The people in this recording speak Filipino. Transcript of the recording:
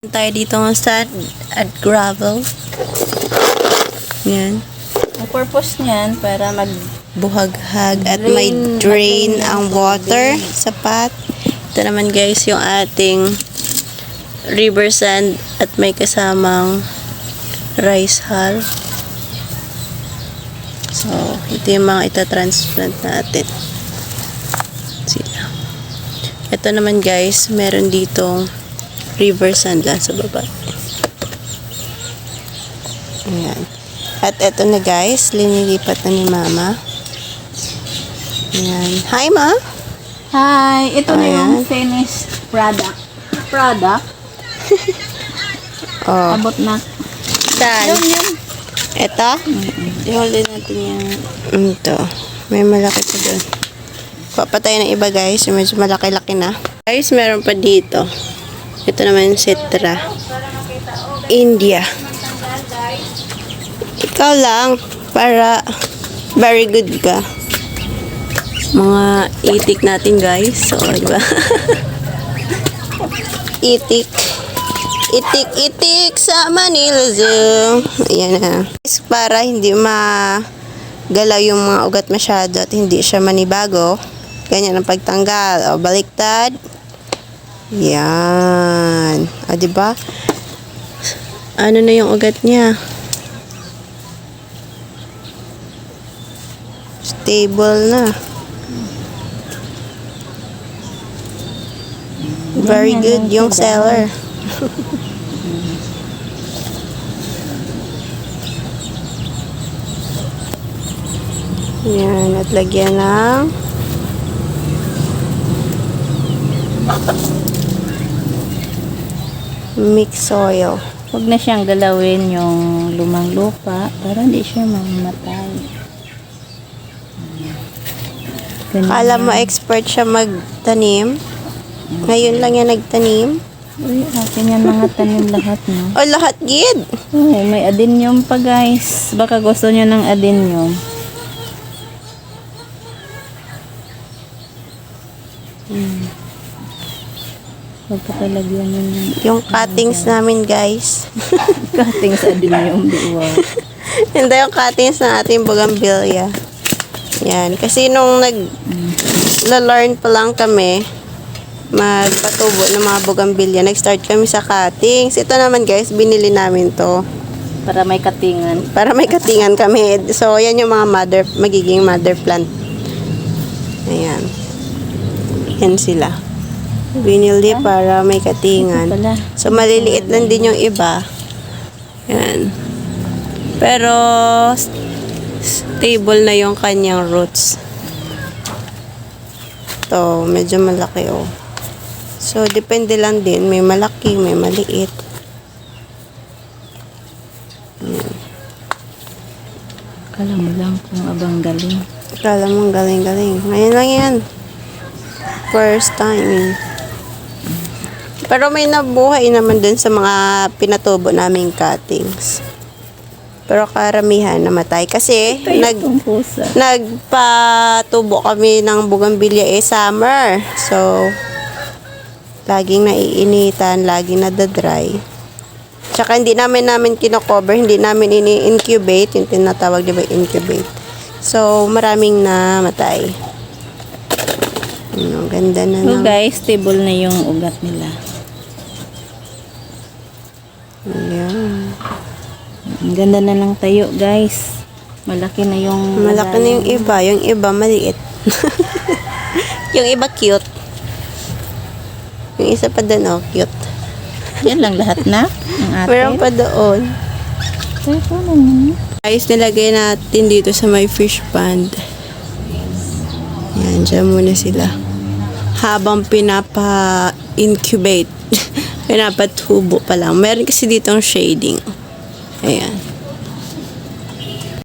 Tayo dito ng sand at gravel. Yan. Ang purpose niyan para Buhaghag at may drain ang water sa pot. Ito naman guys yung ating river sand at may kasamang rice hull. So, ito yung mga itatransplant natin. Sila. Ito naman guys, meron ditong river sand lang sa baba. Ayan. At eto na guys, linilipat na ni Mama. Ayan. Hi, Ma! Hi! Ito na yung Ayan. finished product. Oh, Abot na. saan? Yun. Eto? I-hold din natin yung... Ito. May malaki pa doon. Kuha pa tayo ng iba guys. Yung medyo malaki-laki na. Guys, meron pa dito. Ito naman yung Cetra. India. Ikaw lang. Para very good ka. Mga itik natin guys. So, diba? Itik. Itik sa Manila Zoo. Ayan na. Para hindi magalaw yung mga ugat masyado at hindi siya manibago. Ganyan ang pagtanggal. O, baliktad. Yan. O, diba? Ano na yung ugat niya? Stable na. Very good yung seller. Yan, at lagyan ng mix soil. Huwag na siyang galawin yung lumang lupa para hindi siya mamamatay. Ganun Kala mo yan. expert siya magtanim. Ngayon lang yan nagtanim. Uy, akin yan mga tanim lahat, no? O, lahat gid. Oh, may adenium pa, guys. Baka gusto niyo ng adenium. Huwag ka talagyan yun ng Yung cuttings namin, guys. cutting sa adenium, di ba? Hindi yung cuttings ng ating bougainvillea. Yan. Kasi nung nag-learn pa lang kami magpatubo ng mga bougainvillea, nag-start kami sa cuttings. Ito naman, guys, binili namin to. Para may katingan. Para may katingan kami. So, yan yung mga magiging mother plant. Ayan. Yan sila. Binili para may katingan. Pala. So, maliliit lang din yung iba. Yan. Pero, stable na yung kanyang roots. Ito, medyo malaki, oh. So, depende lang din. May malaki, may maliit. Kala mo lang kung abang galing. Akala mong galing-galing. Ngayon lang yan. First time. Pero may nabuhay naman dun sa mga pinatubo naming cuttings. Pero karamihan namatay. Kasi Itong pusa. nagpatubo kami ng bougainvillea summer. So, laging naiinitan, laging nadadry. Tsaka hindi namin kino-cover, hindi namin ini-incubate, yung tinatawag diba incubate. So, maraming namatay. Ang ganda na So ng... guys, stable na yung ugat nila. Ayan. Ang ganda na lang tayo, guys. Malaki na yung... Malaki na yung iba. Yung iba, maliit. Yung iba, cute. Yung isa pa doon, oh, cute. Yan lang lahat na. Ang atin. Meron pa doon. Ito naman. Guys, nilagay natin dito sa may fish pond. Yan, dyan muna sila. Habang pinapa-incubate. Pinapatubo pa lang. Meron kasi ditong shading. Ayan.